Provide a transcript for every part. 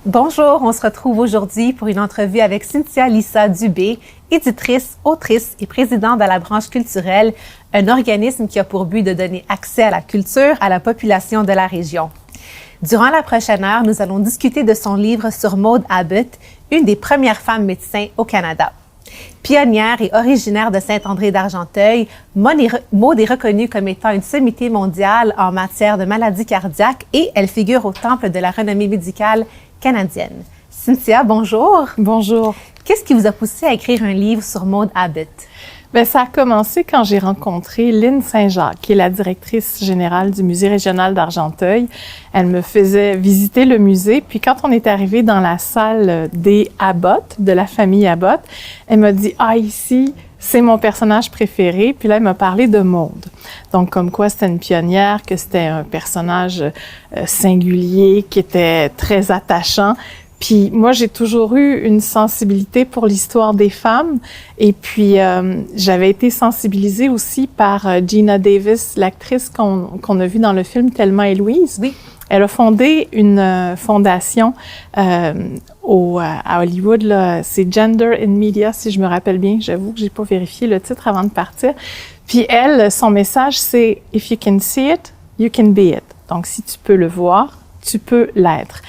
Bonjour, on se retrouve aujourd'hui pour une entrevue avec Cynthia Lissa Dubé, éditrice, autrice et présidente de la branche culturelle, un organisme qui a pour but de donner accès à la culture à la population de la région. Durant la prochaine heure, nous allons discuter de son livre sur Maude Abbott, une des premières femmes médecins au Canada. Pionnière et originaire de Saint-André d'Argenteuil, Maude est reconnue comme étant une sommité mondiale en matière de maladies cardiaques et elle figure au temple de la renommée médicale canadienne. Cynthia, bonjour. Bonjour. Qu'est-ce qui vous a poussé à écrire un livre sur Maude Abbott? Bien, ça a commencé quand j'ai rencontré Lynne Saint-Jacques, qui est la directrice générale du Musée régional d'Argenteuil. Elle me faisait visiter le musée, puis quand on est arrivé dans la salle des Abbott, de la famille Abbott, elle m'a dit « Ah, ici, c'est mon personnage préféré », puis là, elle m'a parlé de Maude. Donc, comme quoi c'était une pionnière, que c'était un personnage singulier, qui était très attachant. Puis moi, j'ai toujours eu une sensibilité pour l'histoire des femmes. Et puis, j'avais été sensibilisée aussi par Geena Davis, l'actrice qu'on a vue dans le film Thelma et Louise. Oui. Elle a fondé une fondation à Hollywood, là, c'est Gender in Media, si je me rappelle bien. J'avoue que j'ai pas vérifié le titre avant de partir. Puis elle, son message, c'est « If you can see it, you can be it ». Donc, si tu peux le voir, tu peux l'être.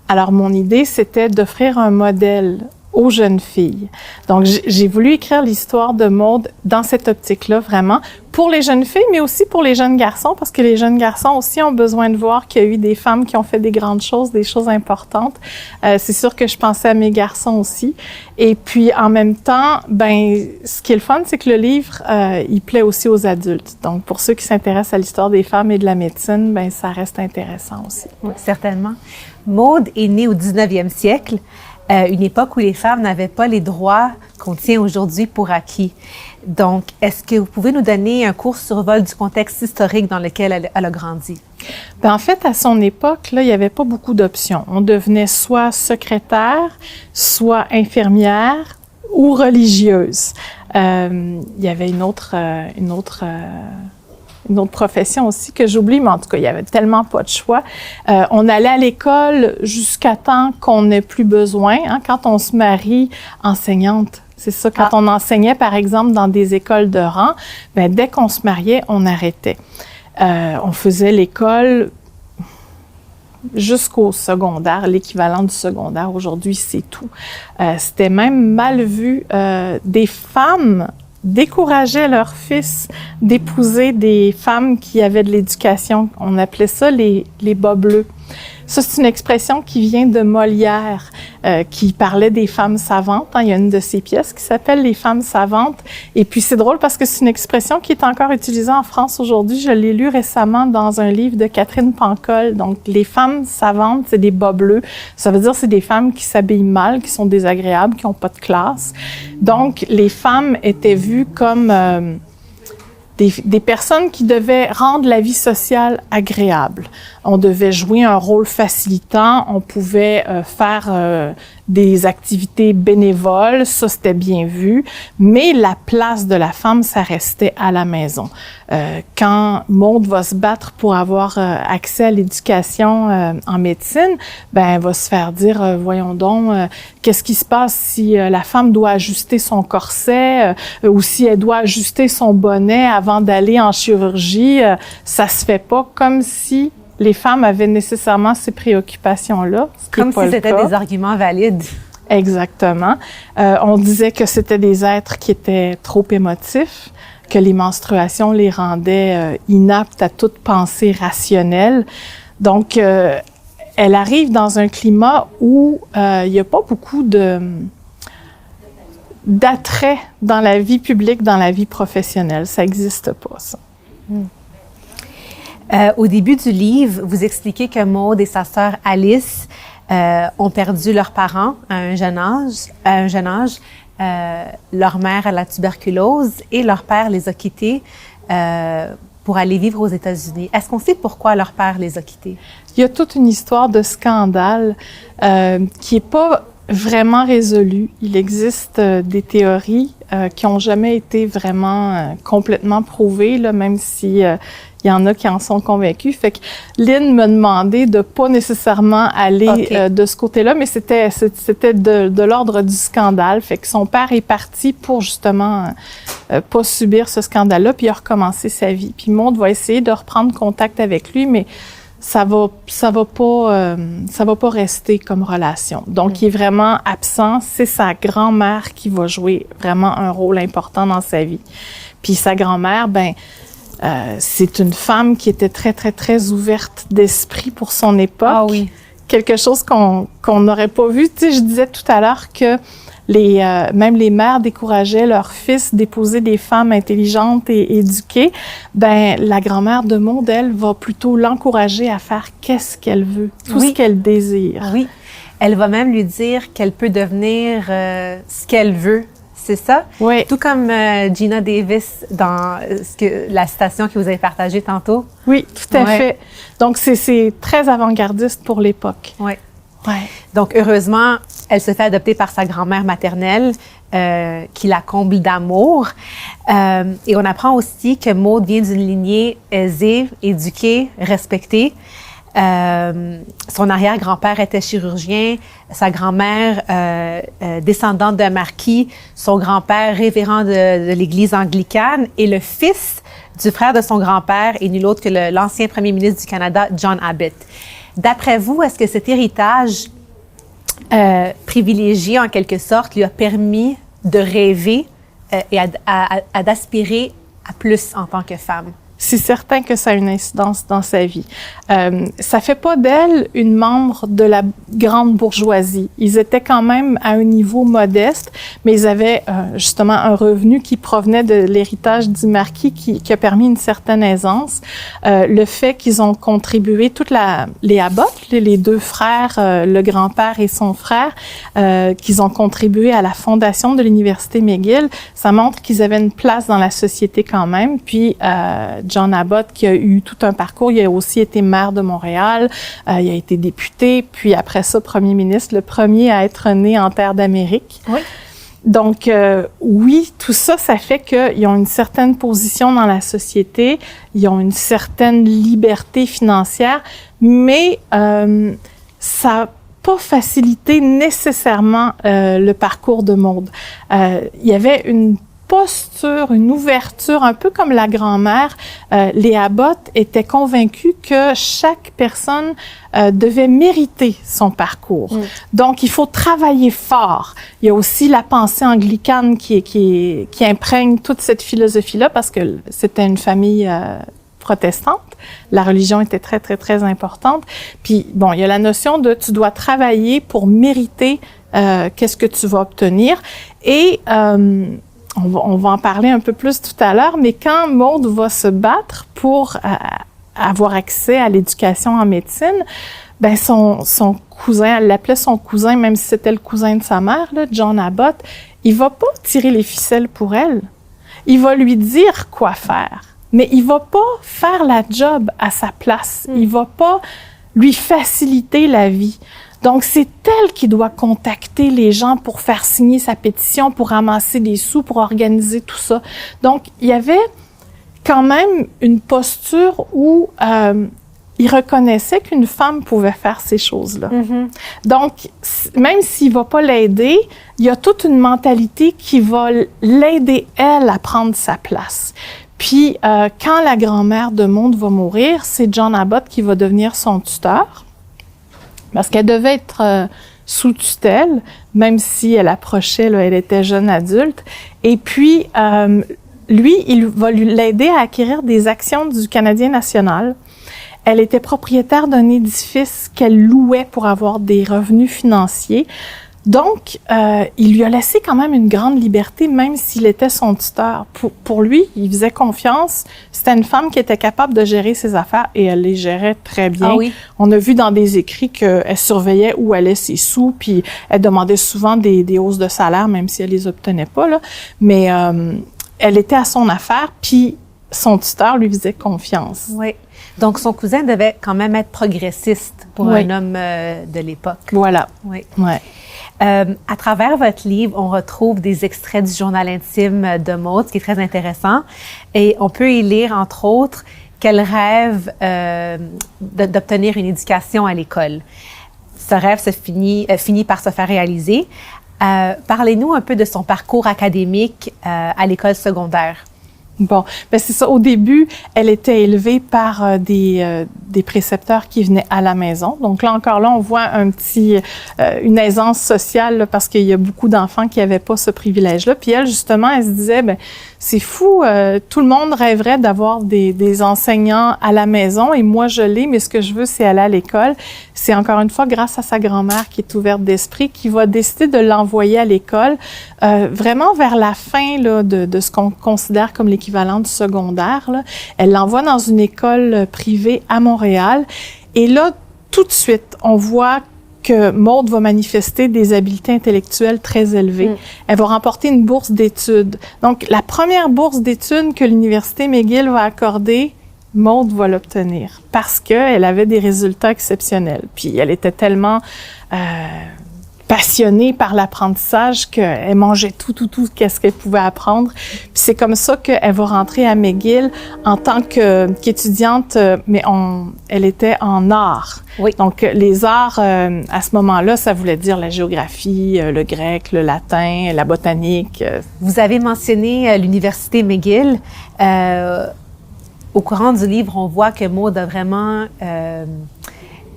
Alors, mon idée, c'était d'offrir un modèle aux jeunes filles. Donc, j'ai voulu écrire l'histoire de Maude dans cette optique-là, vraiment, pour les jeunes filles, mais aussi pour les jeunes garçons, parce que les jeunes garçons aussi ont besoin de voir qu'il y a eu des femmes qui ont fait des grandes choses, des choses importantes. C'est sûr que je pensais à mes garçons aussi. Et puis, en même temps, ben, ce qui est le fun, c'est que le livre, il plaît aussi aux adultes. Donc, pour ceux qui s'intéressent à l'histoire des femmes et de la médecine, ben, ça reste intéressant aussi. Oui, certainement. Maude est née au 19e siècle, une époque où les femmes n'avaient pas les droits qu'on tient aujourd'hui pour acquis. Donc, est-ce que vous pouvez nous donner un court survol du contexte historique dans lequel elle a grandi? Bien, en fait, à son époque, là, il n'y avait pas beaucoup d'options. On devenait soit secrétaire, soit infirmière ou religieuse. Il y avait une autre profession aussi que j'oublie, mais en tout cas, il y avait tellement pas de choix. On allait à l'école jusqu'à temps qu'on n'ait plus besoin. Hein, quand on se marie, enseignante, c'est ça. Quand on enseignait, par exemple, dans des écoles de rang, ben, dès qu'on se mariait, on arrêtait. On faisait l'école jusqu'au secondaire, l'équivalent du secondaire. Aujourd'hui, c'est tout. C'était même mal vu. Des femmes décourageaient leurs fils d'épouser des femmes qui avaient de l'éducation. On appelait ça les bas bleus. Ça, c'est une expression qui vient de Molière, qui parlait des femmes savantes. Hein. Il y a une de ses pièces qui s'appelle « Les femmes savantes ». Et puis, c'est drôle parce que c'est une expression qui est encore utilisée en France aujourd'hui. Je l'ai lu récemment dans un livre de Catherine Pancol. Donc, les femmes savantes, c'est des bas bleus. Ça veut dire que c'est des femmes qui s'habillent mal, qui sont désagréables, qui n'ont pas de classe. Donc, les femmes étaient vues comme des personnes qui devaient rendre la vie sociale agréable. On devait jouer un rôle facilitant, on pouvait faire des activités bénévoles, ça c'était bien vu, mais la place de la femme, ça restait à la maison. Quand Maude va se battre pour avoir accès à l'éducation en médecine, ben elle va se faire dire, voyons donc, qu'est-ce qui se passe si la femme doit ajuster son corset ou si elle doit ajuster son bonnet avant d'aller en chirurgie, ça se fait pas, comme si les femmes avaient nécessairement ces préoccupations-là. Comme si c'était des arguments valides. Exactement. On disait que c'était des êtres qui étaient trop émotifs, que les menstruations les rendaient inaptes à toute pensée rationnelle. Donc, elle arrive dans un climat où il n'y a pas beaucoup d'attrait dans la vie publique, dans la vie professionnelle. Ça n'existe pas, ça. Au début du livre, vous expliquez que Maude et sa sœur Alice ont perdu leurs parents à un jeune âge. Leur mère a la tuberculose et leur père les a quittés pour aller vivre aux États-Unis. Est-ce qu'on sait pourquoi leur père les a quittés? Il y a toute une histoire de scandale qui est pas vraiment résolu. Il existe des théories qui n'ont jamais été vraiment complètement prouvées, là, même si il y en a qui en sont convaincus. Fait que Lynn m'a demandé de pas nécessairement aller de ce côté-là, mais c'était de l'ordre du scandale. Fait que son père est parti pour justement pas subir ce scandale-là, puis il a recommencé sa vie. Puis Maude va essayer de reprendre contact avec lui, mais ça va pas rester comme relation. Donc, il est vraiment absent. C'est sa grand-mère qui va jouer vraiment un rôle important dans sa vie. Puis sa grand-mère, c'est une femme qui était très, très, très ouverte d'esprit pour son époque. Ah oui. Quelque chose qu'on n'aurait pas vu. Tu sais, je disais tout à l'heure que même les mères décourageaient leurs fils d'épouser des femmes intelligentes et éduquées. La grand-mère de Maude, elle, va plutôt l'encourager à faire qu'est-ce qu'elle veut, tout ce qu'elle désire. Oui. Elle va même lui dire qu'elle peut devenir ce qu'elle veut. C'est ça? Oui. Tout comme Gina Davis dans la citation que vous avez partagée tantôt. Oui, tout à fait. Donc, c'est très avant-gardiste pour l'époque. Oui. Ouais. Donc, heureusement, elle se fait adopter par sa grand-mère maternelle qui la comble d'amour. Et on apprend aussi que Maude vient d'une lignée aisée, éduquée, respectée. Son arrière-grand-père était chirurgien, sa grand-mère descendante d'un marquis, son grand-père révérend de l'Église anglicane et le fils du frère de son grand-père est nul autre que l'ancien premier ministre du Canada, John Abbott. D'après vous, est-ce que cet héritage privilégié, en quelque sorte, lui a permis de rêver et d'aspirer à plus en tant que femme? C'est certain que ça a une incidence dans sa vie. Ça fait pas d'elle une membre de la grande bourgeoisie. Ils étaient quand même à un niveau modeste, mais ils avaient justement un revenu qui provenait de l'héritage du marquis qui a permis une certaine aisance. Le fait qu'ils ont contribué, les Abbott, les deux frères, le grand-père et son frère, qu'ils ont contribué à la fondation de l'Université McGill, ça montre qu'ils avaient une place dans la société quand même. Puis John Abbott, qui a eu tout un parcours, il a aussi été maire de Montréal, il a été député, puis après ça, premier ministre, le premier à être né en terre d'Amérique. Oui. Donc, oui, tout ça, ça fait qu'ils ont une certaine position dans la société, ils ont une certaine liberté financière, mais ça n'a pas facilité nécessairement le parcours de Maude. Il y avait une posture, une ouverture, un peu comme la grand-mère. Les Abbott étaient convaincus que chaque personne devait mériter son parcours. Donc, il faut travailler fort. Il y a aussi la pensée anglicane qui imprègne toute cette philosophie-là parce que c'était une famille protestante. La religion était très, très, très importante. Puis, bon, il y a la notion de tu dois travailler pour mériter qu'est-ce que tu vas obtenir. Et on va en parler un peu plus tout à l'heure, mais quand Maude va se battre pour avoir accès à l'éducation en médecine, son cousin, elle l'appelait son cousin, même si c'était le cousin de sa mère, là, John Abbott, il va pas tirer les ficelles pour elle. Il va lui dire quoi faire, mais il va pas faire la job à sa place. Il va pas lui faciliter la vie. Donc, c'est elle qui doit contacter les gens pour faire signer sa pétition, pour ramasser des sous, pour organiser tout ça. Donc, il y avait quand même une posture où il reconnaissait qu'une femme pouvait faire ces choses-là. Donc, même s'il va pas l'aider, il y a toute une mentalité qui va l'aider, elle, à prendre sa place. Puis, quand la grand-mère de Maude va mourir, c'est John Abbott qui va devenir son tuteur. Parce qu'elle devait être sous tutelle, même si elle approchait, là, elle était jeune adulte. Et puis, lui, il va l'aider à acquérir des actions du Canadien national. Elle était propriétaire d'un édifice qu'elle louait pour avoir des revenus financiers. Donc, il lui a laissé quand même une grande liberté, même s'il était son tuteur. Pour lui, il faisait confiance. C'était une femme qui était capable de gérer ses affaires et elle les gérait très bien. Ah oui. On a vu dans des écrits qu'elle surveillait où allaient ses sous, puis elle demandait souvent des hausses de salaire, même si elle les obtenait pas, là. Mais elle était à son affaire, puis son tuteur lui faisait confiance. Oui. Donc, son cousin devait quand même être progressiste pour un homme de l'époque. Voilà. Oui. Ouais. À travers votre livre, on retrouve des extraits du journal intime de Maude, ce qui est très intéressant. Et on peut y lire, entre autres, qu'elle rêve d'obtenir une éducation à l'école. Ce rêve finit par se faire réaliser. Parlez-nous un peu de son parcours académique à l'école secondaire. Bon, ben c'est ça. Au début, elle était élevée par des précepteurs qui venaient à la maison. Donc là encore, là, on voit une aisance sociale là, parce qu'il y a beaucoup d'enfants qui n'avaient pas ce privilège-là. Puis elle, justement, elle se disait, ben c'est fou, tout le monde rêverait d'avoir des enseignants à la maison et moi, je l'ai, mais ce que je veux, c'est aller à l'école. C'est encore une fois grâce à sa grand-mère qui est ouverte d'esprit, qui va décider de l'envoyer à l'école vraiment vers la fin là, de ce qu'on considère comme l'équivalent du secondaire. Là. Elle l'envoie dans une école privée à Montréal. Et là, tout de suite, on voit que Maude va manifester des habiletés intellectuelles très élevées. Elle va remporter une bourse d'études. Donc, la première bourse d'études que l'Université McGill va accorder, Maude va l'obtenir parce qu'elle avait des résultats exceptionnels. Puis, elle était tellement passionnée par l'apprentissage qu'elle mangeait tout qu'est-ce qu'elle pouvait apprendre. Puis c'est comme ça qu'elle va rentrer à McGill en tant qu'étudiante, mais elle était en arts. Oui. Donc, les arts, à ce moment-là, ça voulait dire la géographie, le grec, le latin, la botanique. Vous avez mentionné l'Université McGill. Au courant du livre, on voit que Maude a vraiment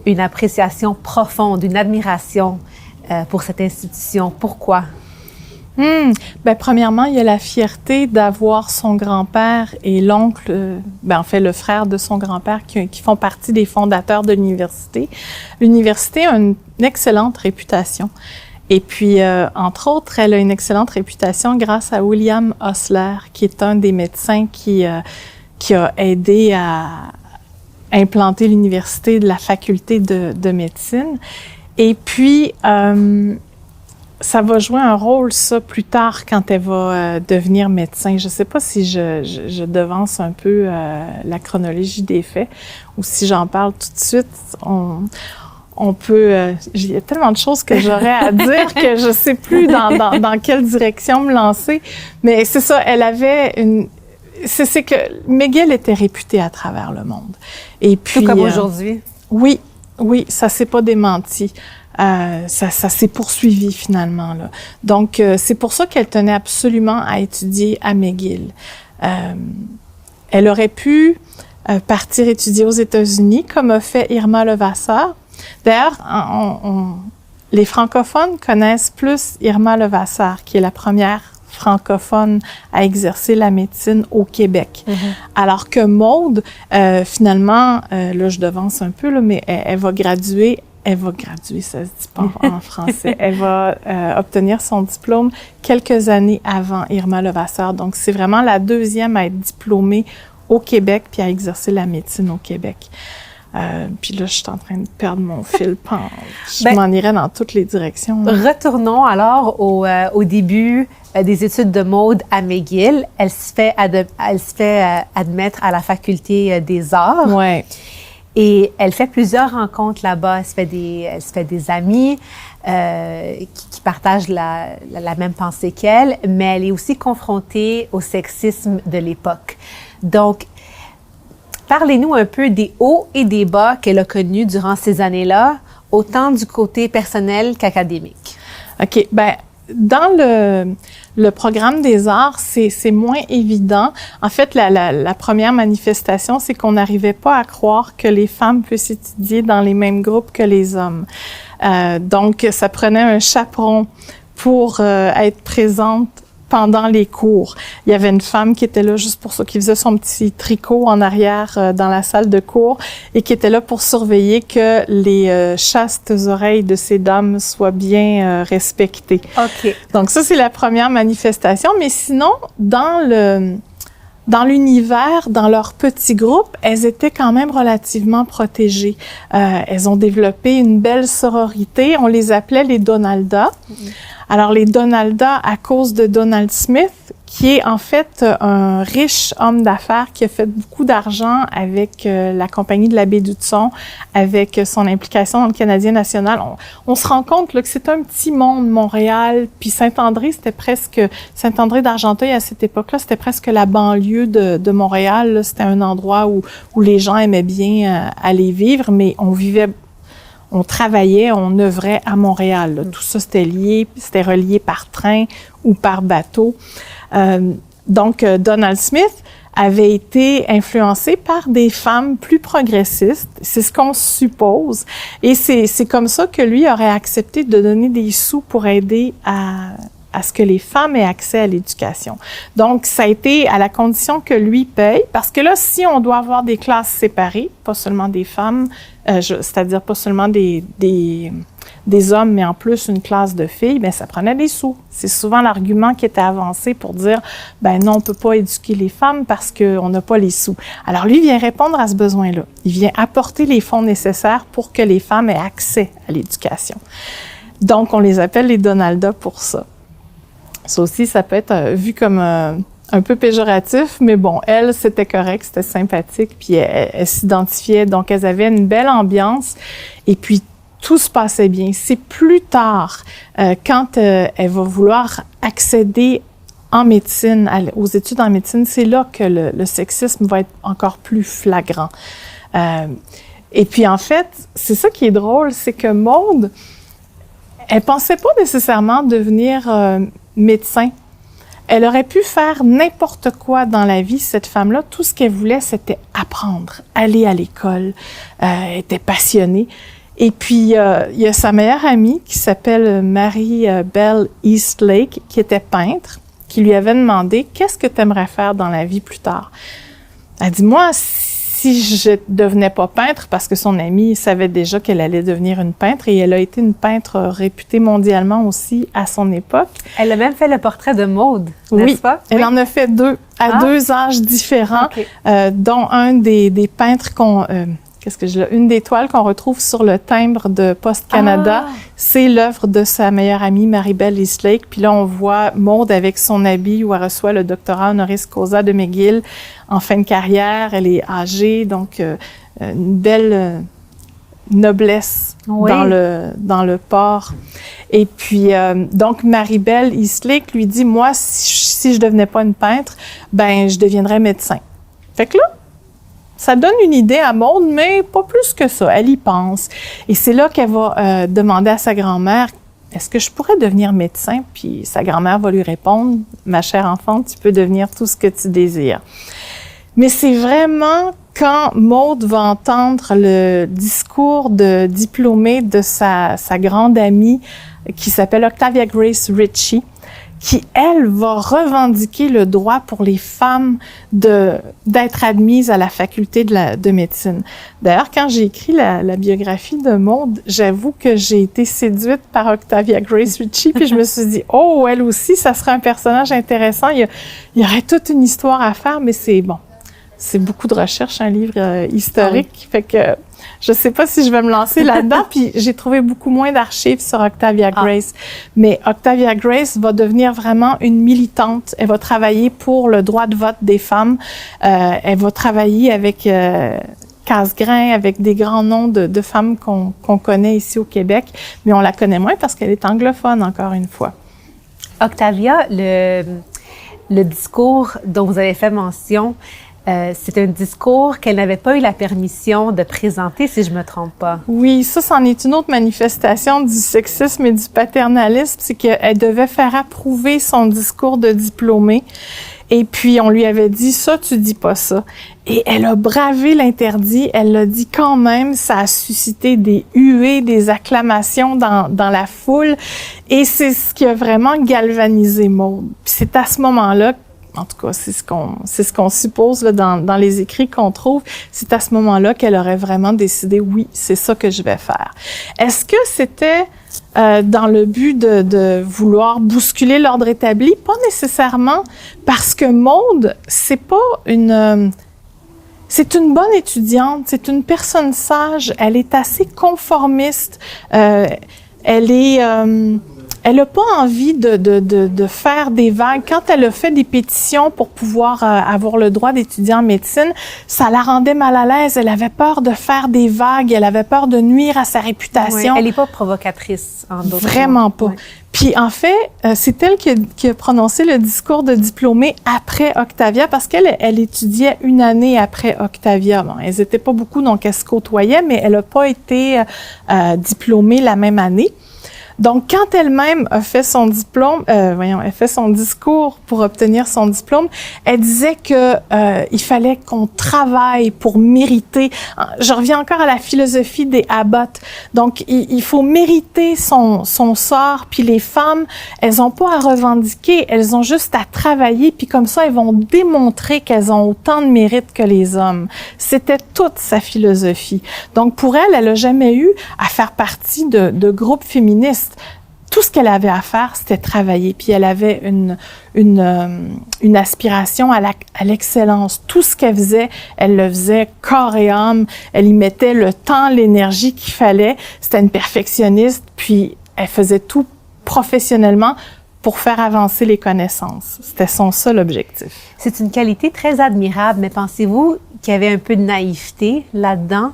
une appréciation profonde, une admiration pour cette institution. Pourquoi? Ben, premièrement, il y a la fierté d'avoir son grand-père et l'oncle, en fait, le frère de son grand-père qui font partie des fondateurs de l'université. L'université a une excellente réputation. Et puis, entre autres, elle a une excellente réputation grâce à William Osler, qui est un des médecins qui a aidé à implanter l'université de la faculté de médecine. Et puis, ça va jouer un rôle, ça, plus tard, quand elle va devenir médecin. Je ne sais pas si je devance un peu la chronologie des faits ou si j'en parle tout de suite. On peut... il y a tellement de choses que j'aurais à dire que je ne sais plus dans quelle direction me lancer. Mais c'est ça, elle avait une... C'est que McGill était réputée à travers le monde. Et puis, tout comme aujourd'hui. Oui, ça s'est pas démenti. Ça s'est poursuivi finalement là. Donc c'est pour ça qu'elle tenait absolument à étudier à McGill. Elle aurait pu partir étudier aux États-Unis comme a fait Irma Levasseur. D'ailleurs, les francophones connaissent plus Irma Levasseur, qui est la première francophone à exercer la médecine au Québec. Alors que Maude, finalement, là je devance un peu, là, mais elle va graduer, ça se dit pas en français, elle va obtenir son diplôme quelques années avant Irma Levasseur. Donc c'est vraiment la deuxième à être diplômée au Québec puis à exercer la médecine au Québec. Puis là, je suis en train de perdre mon fil. Je m'en irais dans toutes les directions. Retournons alors au début des études de Maude à McGill. Elle se fait admettre à la faculté des arts. Ouais. Et elle fait plusieurs rencontres là-bas. Elle se fait des amis qui partagent la même pensée qu'elle, mais elle est aussi confrontée au sexisme de l'époque. Donc, parlez-nous un peu des hauts et des bas qu'elle a connus durant ces années-là, autant du côté personnel qu'académique. OK. Ben, dans le programme des arts, c'est moins évident. En fait, la première manifestation, c'est qu'on n'arrivait pas à croire que les femmes puissent étudier dans les mêmes groupes que les hommes. Donc, ça prenait un chaperon pour être présente pendant les cours. Il y avait une femme qui était là juste pour ça, qui faisait son petit tricot en arrière dans la salle de cours et qui était là pour surveiller que les chastes oreilles de ces dames soient bien respectées. OK. Donc ça, c'est la première manifestation. Mais sinon, dans l'univers, dans leur petit groupe, elles étaient quand même relativement protégées. Elles ont développé une belle sororité. On les appelait les Donaldas. Alors, les Donaldas, à cause de Donald Smith, qui est en fait un riche homme d'affaires qui a fait beaucoup d'argent avec la compagnie de la baie d'Hudson, avec son implication dans le Canadien national. On se rend compte là, que c'est un petit monde, Montréal, puis Saint-André, Saint-André d'Argenteuil à cette époque-là, c'était presque la banlieue de Montréal. Là. C'était un endroit où les gens aimaient bien aller vivre, mais on travaillait, on œuvrait à Montréal. Là. Tout ça, c'était relié par train ou par bateau. Donc, Donald Smith avait été influencé par des femmes plus progressistes, c'est ce qu'on suppose, et c'est comme ça que lui aurait accepté de donner des sous pour aider à ce que les femmes aient accès à l'éducation. Donc, ça a été à la condition que lui paye, parce que là, si on doit avoir des classes séparées, pas seulement des femmes, c'est-à-dire pas seulement des hommes, mais en plus une classe de filles, bien, ça prenait des sous. C'est souvent l'argument qui était avancé pour dire, ben non, on peut pas éduquer les femmes parce qu'on n'a pas les sous. Alors lui vient répondre à ce besoin-là. Il vient apporter les fonds nécessaires pour que les femmes aient accès à l'éducation. Donc, on les appelle les Donaldas pour ça. Ça aussi, ça peut être vu comme un peu péjoratif, mais bon, elle, c'était correct, c'était sympathique, puis elle s'identifiait, donc elles avaient une belle ambiance, et puis tout se passait bien. C'est plus tard, quand elle va vouloir accéder en médecine, aux études en médecine, c'est là que le sexisme va être encore plus flagrant. Et puis en fait, c'est ça qui est drôle, c'est que Maude, elle pensait pas nécessairement devenir médecin. Elle aurait pu faire n'importe quoi dans la vie, cette femme-là. Tout ce qu'elle voulait, c'était apprendre, aller à l'école. Elle était passionnée. Et puis, il y a sa meilleure amie qui s'appelle Mary-Belle Eastlake, qui était peintre, qui lui avait demandé « Qu'est-ce que tu aimerais faire dans la vie plus tard? » Elle dit « Moi, si je devenais pas peintre, parce que son amie savait déjà qu'elle allait devenir une peintre, et elle a été une peintre réputée mondialement aussi à son époque. » Elle a même fait le portrait de Maude, n'est-ce pas? Elle en a fait deux, à deux âges différents, dont un des peintres une des toiles qu'on retrouve sur le timbre de Poste Canada, c'est l'œuvre de sa meilleure amie Mary-Belle Eastlake. Puis là, on voit Maude avec son habit où elle reçoit le doctorat honoris causa de McGill en fin de carrière. Elle est âgée, donc une belle noblesse dans le port. Et puis, donc, Mary-Belle Eastlake lui dit, moi, si je devenais pas une peintre, ben je deviendrais médecin. Fait que là, ça donne une idée à Maude, mais pas plus que ça. Elle y pense. Et c'est là qu'elle va demander à sa grand-mère, « Est-ce que je pourrais devenir médecin? » Puis sa grand-mère va lui répondre, « Ma chère enfant, tu peux devenir tout ce que tu désires. » Mais c'est vraiment quand Maude va entendre le discours de diplômée de sa grande amie qui s'appelle Octavia Grace Ritchie, qui, elle, va revendiquer le droit pour les femmes d'être admises à la faculté de médecine. D'ailleurs, quand j'ai écrit la biographie de Maude, j'avoue que j'ai été séduite par Octavia Grace Ritchie, puis je me suis dit, oh, elle aussi, ça serait un personnage intéressant. Il y aurait toute une histoire à faire, mais c'est beaucoup de recherche, un livre historique, fait que je sais pas si je vais me lancer là-dedans, puis j'ai trouvé beaucoup moins d'archives sur Octavia Grace. Mais Octavia Grace va devenir vraiment une militante. Elle va travailler pour le droit de vote des femmes. Elle va travailler avec Casgrain, avec des grands noms de femmes qu'on connaît ici au Québec, mais on la connaît moins parce qu'elle est anglophone, encore une fois. Octavia, le discours dont vous avez fait mention, c'est un discours qu'elle n'avait pas eu la permission de présenter, si je me trompe pas. Oui, ça, c'en est une autre manifestation du sexisme et du paternalisme, c'est qu'elle devait faire approuver son discours de diplômée. Et puis, on lui avait dit, ça, tu dis pas ça. Et elle a bravé l'interdit. Elle l'a dit quand même. Ça a suscité des huées, des acclamations dans la foule. Et c'est ce qui a vraiment galvanisé Maude. Puis c'est à ce moment-là, en tout cas, c'est ce qu'on suppose là, dans les écrits qu'on trouve, c'est à ce moment-là qu'elle aurait vraiment décidé, oui, c'est ça que je vais faire. Est-ce que c'était dans le but de vouloir bousculer l'ordre établi? Pas nécessairement, parce que Maude, c'est une bonne étudiante, c'est une personne sage, elle est assez conformiste, elle elle n'a pas envie de faire des vagues. Quand elle a fait des pétitions pour pouvoir avoir le droit d'étudier en médecine, ça la rendait mal à l'aise. Elle avait peur de faire des vagues, elle avait peur de nuire à sa réputation. Oui, elle n'est pas provocatrice, en d'autres Vraiment mots. pas. Oui. Puis en fait, c'est elle qui a prononcé le discours de diplômée après Octavia, parce qu'elle étudiait une année après Octavia. Bon, elles n'étaient pas beaucoup, donc elles se côtoyaient, mais elle n'a pas été diplômée la même année. Donc, quand elle-même a fait son diplôme, elle fait son discours pour obtenir son diplôme, elle disait que il fallait qu'on travaille pour mériter. Je reviens encore à la philosophie des Abbott. Donc, il faut mériter son sort. Puis les femmes, elles ont pas à revendiquer, elles ont juste à travailler. Puis comme ça, elles vont démontrer qu'elles ont autant de mérite que les hommes. C'était toute sa philosophie. Donc, pour elle, elle a jamais eu à faire partie de groupes féministes. Tout ce qu'elle avait à faire, c'était travailler. Puis elle avait une aspiration à l'excellence. Tout ce qu'elle faisait, elle le faisait corps et âme. Elle y mettait le temps, l'énergie qu'il fallait. C'était une perfectionniste. Puis elle faisait tout professionnellement pour faire avancer les connaissances. C'était son seul objectif. C'est une qualité très admirable, mais pensez-vous qu'il y avait un peu de naïveté là-dedans?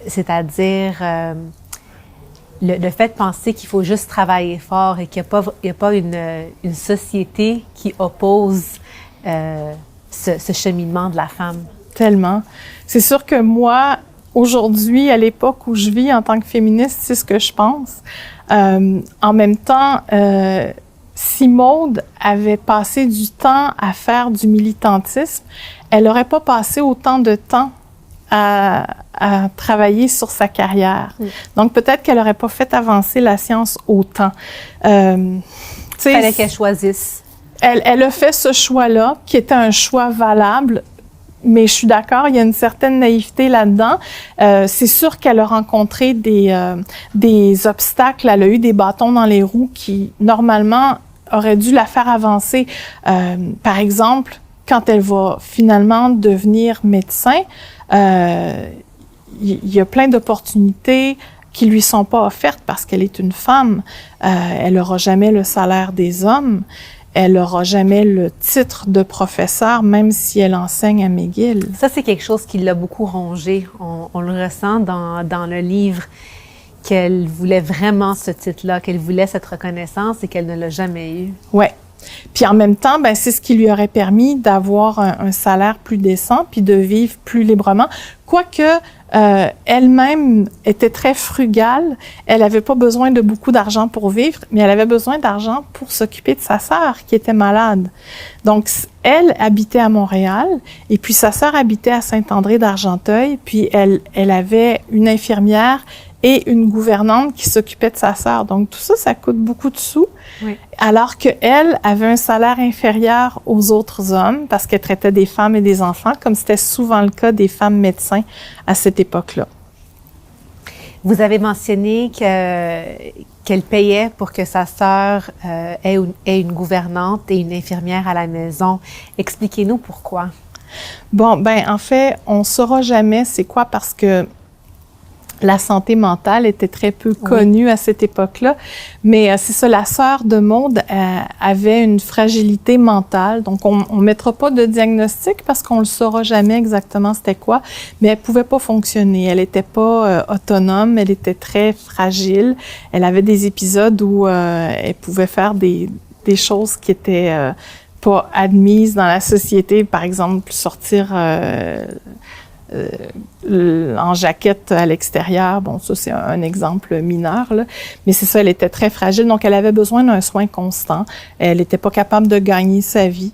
C'est-à-dire... Le fait de penser qu'il faut juste travailler fort et qu'il n'y a pas une société qui oppose ce cheminement de la femme. Tellement. C'est sûr que moi, aujourd'hui, à l'époque où je vis en tant que féministe, c'est ce que je pense. En même temps, si Maude avait passé du temps à faire du militantisme, elle n'aurait pas passé autant de temps à travailler sur sa carrière. Donc, peut-être qu'elle n'aurait pas fait avancer la science autant. Il fallait qu'elle choisisse. Elle a fait ce choix-là, qui était un choix valable, mais je suis d'accord, il y a une certaine naïveté là-dedans. C'est sûr qu'elle a rencontré des obstacles, elle a eu des bâtons dans les roues qui, normalement, auraient dû la faire avancer. Par exemple, quand elle va finalement devenir médecin, il y a plein d'opportunités qui lui sont pas offertes parce qu'elle est une femme. Elle n'aura jamais le salaire des hommes. Elle n'aura jamais le titre de professeur, même si elle enseigne à McGill. Ça, c'est quelque chose qui l'a beaucoup rongé. On le ressent dans le livre, qu'elle voulait vraiment ce titre-là, qu'elle voulait cette reconnaissance et qu'elle ne l'a jamais eu. Oui. Puis en même temps, c'est ce qui lui aurait permis d'avoir un salaire plus décent puis de vivre plus librement. Quoique elle-même était très frugale, elle n'avait pas besoin de beaucoup d'argent pour vivre, mais elle avait besoin d'argent pour s'occuper de sa sœur qui était malade. Donc, elle habitait à Montréal et puis sa sœur habitait à Saint-André d'Argenteuil. Puis elle avait une infirmière et une gouvernante qui s'occupait de sa sœur. Donc, tout ça, ça coûte beaucoup de sous. Oui. Alors qu'elle avait un salaire inférieur aux autres hommes parce qu'elle traitait des femmes et des enfants, comme c'était souvent le cas des femmes médecins à cette époque-là. Vous avez mentionné qu'elle payait pour que sa sœur ait une gouvernante et une infirmière à la maison. Expliquez-nous pourquoi. Bon, en fait, on ne saura jamais c'est quoi parce que la santé mentale était très peu connue à cette époque-là. Mais c'est ça, la sœur de Maude avait une fragilité mentale. Donc, on ne mettra pas de diagnostic parce qu'on ne le saura jamais exactement c'était quoi. Mais elle ne pouvait pas fonctionner. Elle n'était pas autonome. Elle était très fragile. Elle avait des épisodes où elle pouvait faire des choses qui étaient pas admises dans la société. Par exemple, sortir en jaquette à l'extérieur. Bon, ça, c'est un exemple mineur, là. Mais c'est ça, elle était très fragile. Donc, elle avait besoin d'un soin constant. Elle n'était pas capable de gagner sa vie.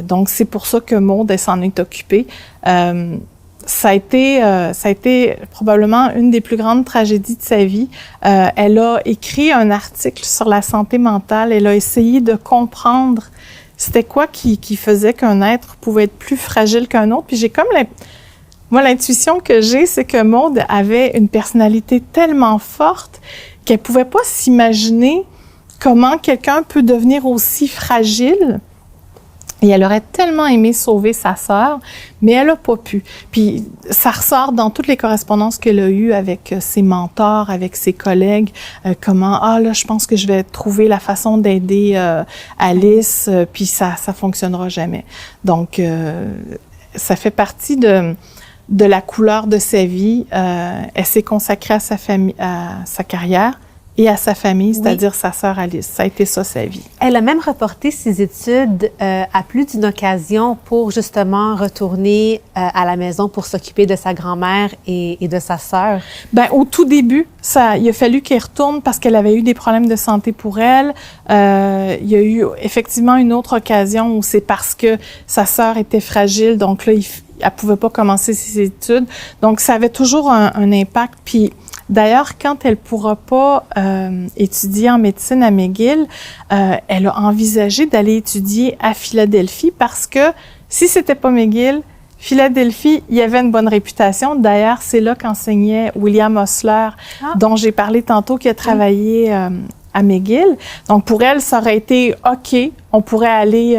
Donc, c'est pour ça que Maude, elle s'en est occupée. Ça a été probablement une des plus grandes tragédies de sa vie. Elle a écrit un article sur la santé mentale. Elle a essayé de comprendre c'était quoi qui faisait qu'un être pouvait être plus fragile qu'un autre. Puis j'ai comme moi, l'intuition que j'ai, c'est que Maude avait une personnalité tellement forte qu'elle pouvait pas s'imaginer comment quelqu'un peut devenir aussi fragile Et elle aurait tellement aimé sauver sa sœur, mais elle n'a pas pu. Puis ça ressort dans toutes les correspondances qu'elle a eues avec ses mentors, avec ses collègues, comment, là, je pense que je vais trouver la façon d'aider Alice, puis ça fonctionnera jamais. Donc, ça fait partie de la couleur de sa vie. Elle s'est consacrée à sa famille, à sa carrière, et à sa famille, c'est-à-dire sa sœur Alice. Ça a été ça, sa vie. Elle a même reporté ses études à plus d'une occasion pour justement retourner à la maison pour s'occuper de sa grand-mère et de sa sœur. Bien, au tout début, il a fallu qu'elle retourne parce qu'elle avait eu des problèmes de santé pour elle. Il y a eu effectivement une autre occasion où c'est parce que sa sœur était fragile, donc là, elle pouvait pas commencer ses études. Donc, ça avait toujours un impact. Puis, d'ailleurs, quand elle pourra pas étudier en médecine à McGill, elle a envisagé d'aller étudier à Philadelphie parce que si c'était pas McGill, Philadelphie, il y avait une bonne réputation. D'ailleurs, c'est là qu'enseignait William Osler, dont j'ai parlé tantôt, qui a travaillé à McGill. Donc, pour elle, ça aurait été OK, on pourrait aller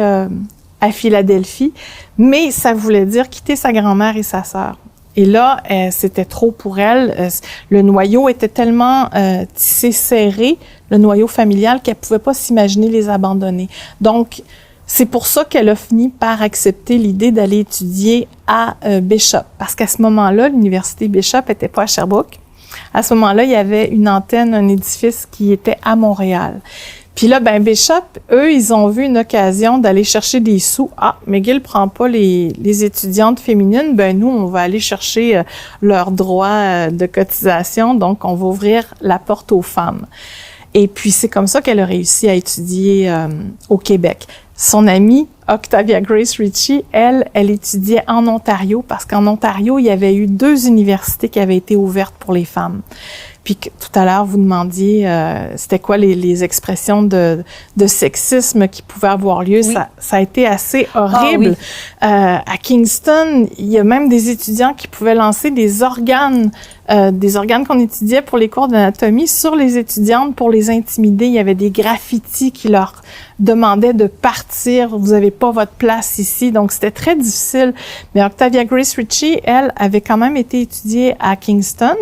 à Philadelphie, mais ça voulait dire quitter sa grand-mère et sa sœur. Et là, c'était trop pour elle. Le noyau était tellement tissé serré, le noyau familial, qu'elle pouvait pas s'imaginer les abandonner. Donc, c'est pour ça qu'elle a fini par accepter l'idée d'aller étudier à Bishop. Parce qu'à ce moment-là, l'université Bishop était pas à Sherbrooke. À ce moment-là, il y avait une antenne, un édifice qui était à Montréal. Puis là, Bishop, eux, ils ont vu une occasion d'aller chercher des sous. McGill prend pas les étudiantes féminines. Nous, on va aller chercher leurs droits de cotisation. Donc, on va ouvrir la porte aux femmes. Et puis, c'est comme ça qu'elle a réussi à étudier au Québec. Son amie, Octavia Grace Ritchie, elle étudiait en Ontario parce qu'en Ontario, il y avait eu 2 universités qui avaient été ouvertes pour les femmes. Puis tout à l'heure, vous demandiez c'était quoi les expressions de sexisme qui pouvaient avoir lieu. Oui. Ça a été assez horrible. À Kingston, il y a même des étudiants qui pouvaient lancer des organes qu'on étudiait pour les cours d'anatomie sur les étudiantes pour les intimider. Il y avait des graffitis qui leur demandaient de partir. Vous n'avez pas votre place ici. Donc, c'était très difficile. Mais Octavia Grace Ritchie, elle, avait quand même été étudiée à Kingston.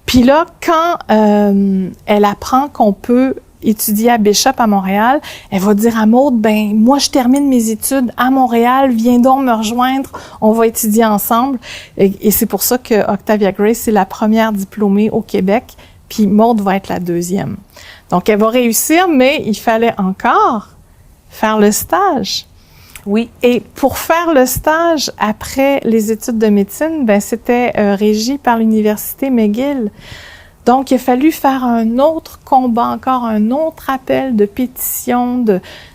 Puis là, quand elle apprend qu'on peut étudier à Bishop à Montréal, elle va dire à Maude, moi, je termine mes études à Montréal, viens donc me rejoindre, on va étudier ensemble. Et c'est pour ça que Octavia Grace est la première diplômée au Québec, puis Maude va être la deuxième. Donc, elle va réussir, mais il fallait encore faire le stage. Oui, et pour faire le stage après les études de médecine, c'était régi par l'université McGill. Donc, il a fallu faire un autre combat, encore un autre appel de pétition,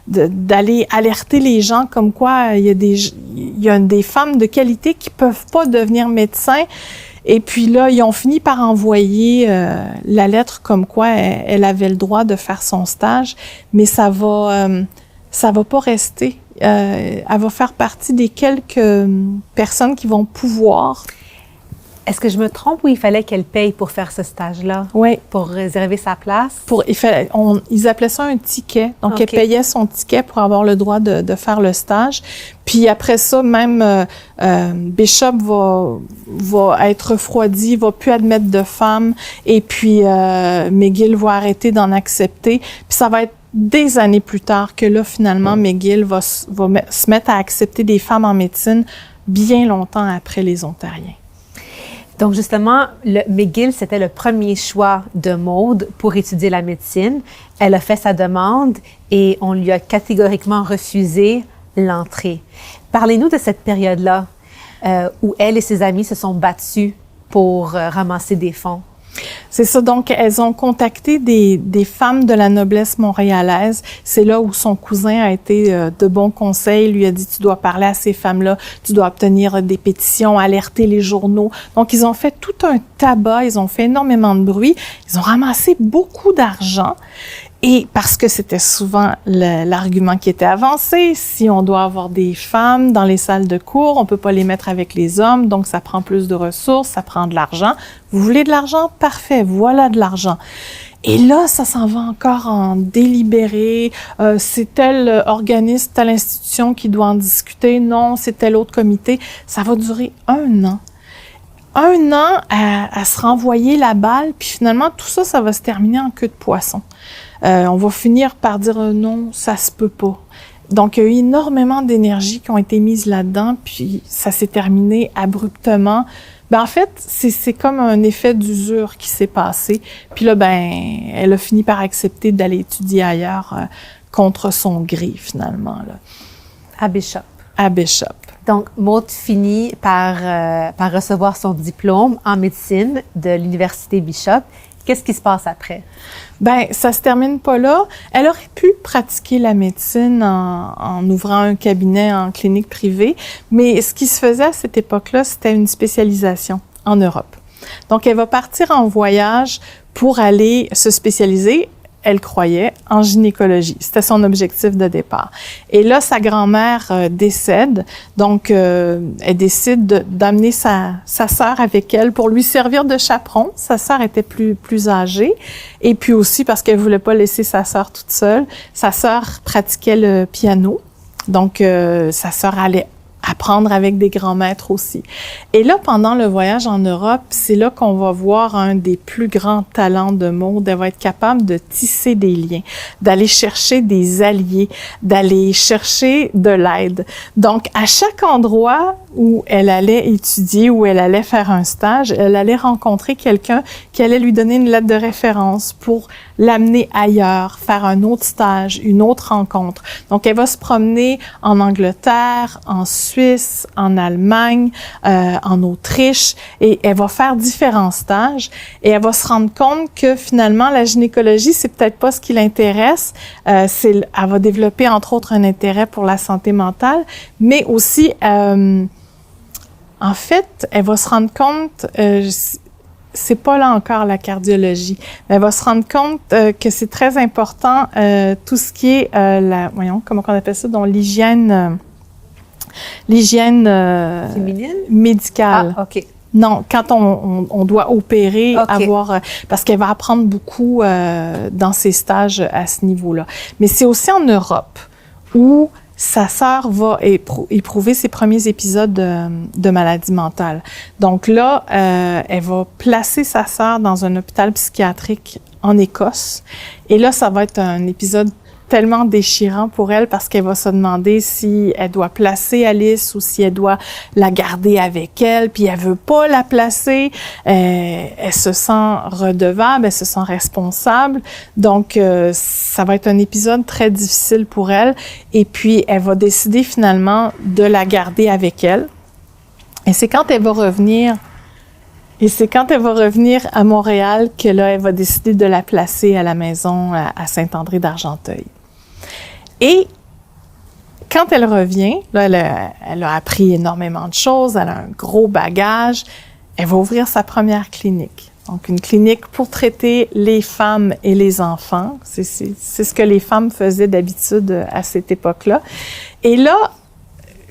d'aller alerter les gens comme quoi il y a des femmes de qualité qui peuvent pas devenir médecins. Et puis là, ils ont fini par envoyer la lettre comme quoi elle avait le droit de faire son stage, mais ça va pas rester. Elle va faire partie des quelques personnes qui vont pouvoir. Est-ce que je me trompe ou il fallait qu'elle paye pour faire ce stage-là? Oui. Pour réserver sa place? Ils appelaient ça un ticket. Donc, elle payait son ticket pour avoir le droit de faire le stage. Puis après ça, même Bishop va être refroidi, va plus admettre de femmes. Et puis, McGill va arrêter d'en accepter. Puis ça va être des années plus tard que là, finalement, McGill va se mettre à accepter des femmes en médecine bien longtemps après les Ontariens. Donc, justement, le McGill, c'était le premier choix de Maude pour étudier la médecine. Elle a fait sa demande et on lui a catégoriquement refusé l'entrée. Parlez-nous de cette période-là où elle et ses amis se sont battus pour ramasser des fonds. C'est ça. Donc, elles ont contacté des femmes de la noblesse montréalaise. C'est là où son cousin a été de bons conseils. Il lui a dit, tu dois parler à ces femmes-là, tu dois obtenir des pétitions, alerter les journaux. Donc, ils ont fait tout un tabac, ils ont fait énormément de bruit. Ils ont ramassé beaucoup d'argent. Et parce que c'était souvent l'argument qui était avancé, si on doit avoir des femmes dans les salles de cours, on peut pas les mettre avec les hommes, donc ça prend plus de ressources, ça prend de l'argent. Vous voulez de l'argent? Parfait, voilà de l'argent. Et là, ça s'en va encore en délibéré. C'est tel organisme, telle institution qui doit en discuter. Non, c'est tel autre comité. Ça va durer 1 an. 1 an à se renvoyer la balle, puis finalement, tout ça, ça va se terminer en queue de poisson. On va finir par dire non, ça se peut pas. Donc, il y a eu énormément d'énergie qui ont été mises là-dedans, puis ça s'est terminé abruptement. En fait, c'est comme un effet d'usure qui s'est passé. Puis là, elle a fini par accepter d'aller étudier ailleurs contre son gré, finalement, là. À Bishop. À Bishop. Donc, Maud finit par recevoir son diplôme en médecine de l'Université Bishop. Qu'est-ce qui se passe après? Ça se termine pas là. Elle aurait pu pratiquer la médecine en ouvrant un cabinet en clinique privée, mais ce qui se faisait à cette époque-là, c'était une spécialisation en Europe. Donc, elle va partir en voyage pour aller se spécialiser, elle croyait, en gynécologie. C'était son objectif de départ. Et là, sa grand-mère décède, donc elle décide d'amener sa sœur avec elle pour lui servir de chaperon. Sa sœur était plus âgée, et puis aussi parce qu'elle voulait pas laisser sa sœur toute seule. Sa sœur pratiquait le piano, donc sa sœur allait apprendre avec des grands maîtres aussi. Et là, pendant le voyage en Europe, c'est là qu'on va voir un des plus grands talents de Maud. Elle va être capable de tisser des liens, d'aller chercher des alliés, d'aller chercher de l'aide. Donc, à chaque endroit où elle allait étudier, où elle allait faire un stage, elle allait rencontrer quelqu'un qui allait lui donner une lettre de référence pour l'amener ailleurs, faire un autre stage, une autre rencontre. Donc, elle va se promener en Angleterre, en Suisse, en Allemagne, en Autriche, et elle va faire différents stages, et elle va se rendre compte que finalement, la gynécologie, c'est peut-être pas ce qui l'intéresse. Elle va développer, entre autres, un intérêt pour la santé mentale, mais aussi, en fait, elle va se rendre compte, c'est pas là encore la cardiologie, mais elle va se rendre compte que c'est très important tout ce qui est comment on appelle ça, donc l'hygiène féminine? Médicale. Ah, OK. Non, quand on doit opérer, Okay. parce qu'elle va apprendre beaucoup dans ses stages à ce niveau-là. Mais c'est aussi en Europe où sa sœur va éprouver ses premiers épisodes de maladie mentale. Donc là, elle va placer sa sœur dans un hôpital psychiatrique en Écosse. Et là, ça va être un épisode tellement déchirant pour elle parce qu'elle va se demander si elle doit placer Alice ou si elle doit la garder avec elle, puis elle veut pas la placer, elle se sent redevable, elle se sent responsable, donc ça va être un épisode très difficile pour elle, et puis elle va décider finalement de la garder avec elle, et c'est quand elle va revenir à Montréal que là, elle va décider de la placer à la maison à Saint-André d'Argenteuil. Et quand elle revient, là, elle a appris énormément de choses, elle a un gros bagage, elle va ouvrir sa première clinique. Donc, une clinique pour traiter les femmes et les enfants. C'est ce que les femmes faisaient d'habitude à cette époque-là. Et là,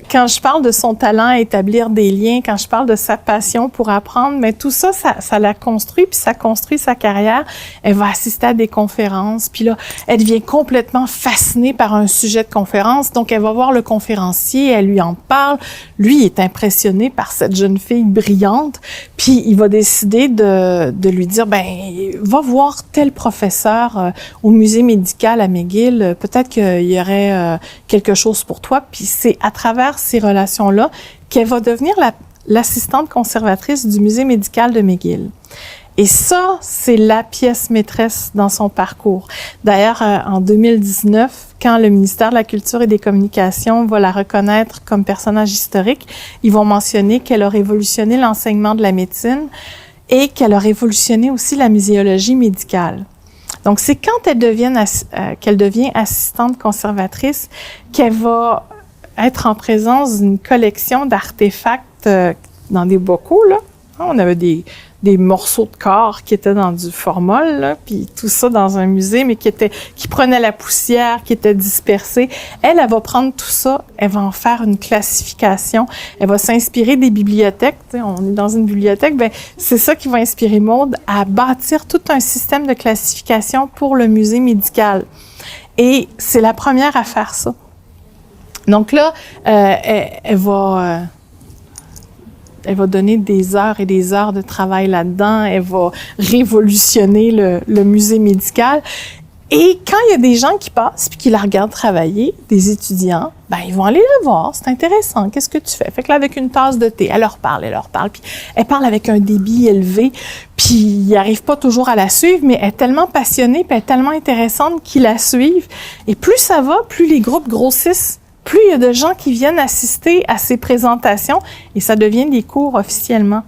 quand je parle de son talent à établir des liens, quand je parle de sa passion pour apprendre, mais tout ça, ça la construit, puis ça construit sa carrière. Elle va assister à des conférences, puis là, elle devient complètement fascinée par un sujet de conférence. Donc, elle va voir le conférencier, elle lui en parle. Lui, il est impressionné par cette jeune fille brillante, puis il va décider de lui dire, va voir tel professeur au musée médical à McGill. Peut-être qu'il y aurait quelque chose pour toi. Puis c'est à travers ces relations-là qu'elle va devenir l'assistante conservatrice du musée médical de McGill. Et ça, c'est la pièce maîtresse dans son parcours. D'ailleurs, en 2019, quand le ministère de la Culture et des Communications va la reconnaître comme personnage historique, ils vont mentionner qu'elle a révolutionné l'enseignement de la médecine et qu'elle a révolutionné aussi la muséologie médicale. Donc, c'est quand qu'elle devient assistante conservatrice qu'elle va être en présence d'une collection d'artefacts dans des bocaux, là. On avait des des morceaux de corps qui étaient dans du formol, là, puis tout ça dans un musée, mais qui prenait la poussière, qui était dispersée. Elle va prendre tout ça, elle va en faire une classification, elle va s'inspirer des bibliothèques. Tu sais, on est dans une bibliothèque, ben c'est ça qui va inspirer Maude à bâtir tout un système de classification pour le musée médical. Et c'est la première à faire ça. Donc là, elle va donner des heures et des heures de travail là-dedans. Elle va révolutionner le musée médical. Et quand il y a des gens qui passent puis qui la regardent travailler, des étudiants, ben ils vont aller la voir. C'est intéressant. Qu'est-ce que tu fais? Fait que là, avec une tasse de thé, elle leur parle. Puis elle parle avec un débit élevé. Puis ils n'arrivent pas toujours à la suivre, mais elle est tellement passionnée puis elle est tellement intéressante qu'ils la suivent. Et plus ça va, plus les groupes grossissent. Plus il y a de gens qui viennent assister à ces présentations et ça devient des cours officiellement.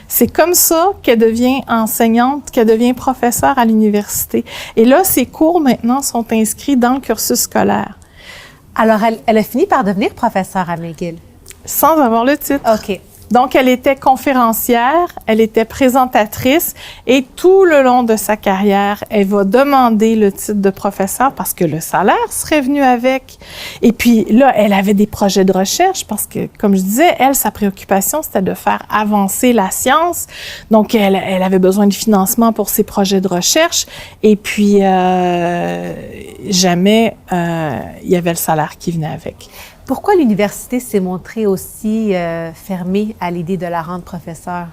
C'est comme ça qu'elle devient enseignante, qu'elle devient professeure à l'université. Et là, ces cours maintenant sont inscrits dans le cursus scolaire. Alors, elle a fini par devenir professeure à McGill? Sans avoir le titre. OK. Donc, elle était conférencière, elle était présentatrice et tout le long de sa carrière, elle va demander le titre de professeur parce que le salaire serait venu avec. Et puis là, elle avait des projets de recherche parce que, comme je disais, elle, sa préoccupation, c'était de faire avancer la science. Donc, elle avait besoin de financement pour ses projets de recherche. Et puis, jamais il y avait le salaire qui venait avec. Pourquoi l'université s'est montrée aussi fermée à l'idée de la rendre professeure?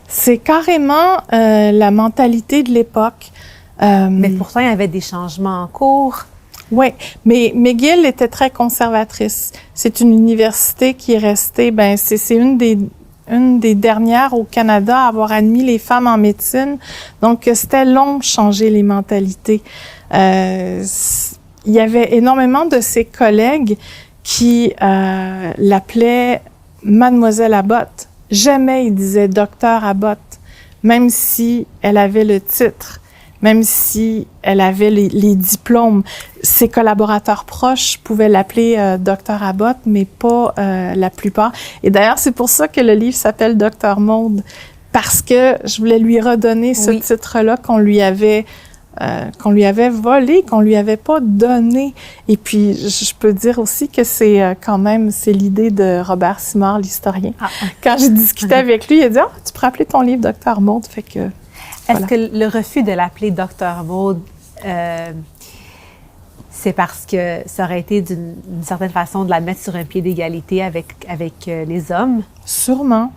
C'est carrément la mentalité de l'époque. Mais pourtant, il y avait des changements en cours. Oui, mais McGill était très conservatrice. C'est une université qui est restée, c'est une des dernières au Canada à avoir admis les femmes en médecine. Donc, c'était long de changer les mentalités. Il y avait énormément de ses collègues qui l'appelait Mademoiselle Abbott. Jamais il disait Docteur Abbott, même si elle avait le titre, même si elle avait les diplômes. Ses collaborateurs proches pouvaient l'appeler Docteur Abbott, mais pas la plupart. Et d'ailleurs, c'est pour ça que le livre s'appelle Docteur Maude, parce que je voulais lui redonner ce titre-là qu'on lui avait volé, qu'on lui avait pas donné. Et puis, je peux dire aussi que c'est quand même, c'est l'idée de Robert Simard, l'historien. Ah. Quand j'ai discuté avec lui, il a dit « Ah, tu pourrais appeler ton livre Docteur Maude », fait que... Est-ce que le refus de l'appeler Docteur Maude, c'est parce que ça aurait été d'une certaine façon de la mettre sur un pied d'égalité avec les hommes? Sûrement.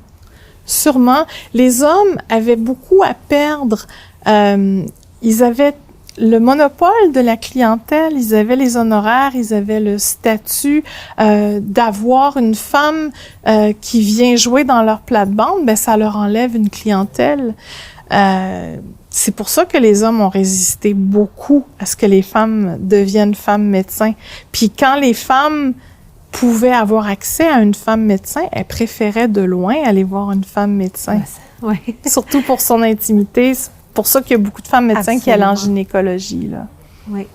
Sûrement. Les hommes avaient beaucoup à perdre. Ils avaient le monopole de la clientèle, ils avaient les honoraires, ils avaient le statut d'avoir une femme qui vient jouer dans leur plate-bande, ben ça leur enlève une clientèle. C'est pour ça que les hommes ont résisté beaucoup à ce que les femmes deviennent femmes médecins. Puis quand les femmes pouvaient avoir accès à une femme médecin, elles préféraient de loin aller voir une femme médecin. Oui. Surtout pour son intimité. C'est pour ça qu'il y a beaucoup de femmes médecins qui allaient en gynécologie, là. Oui.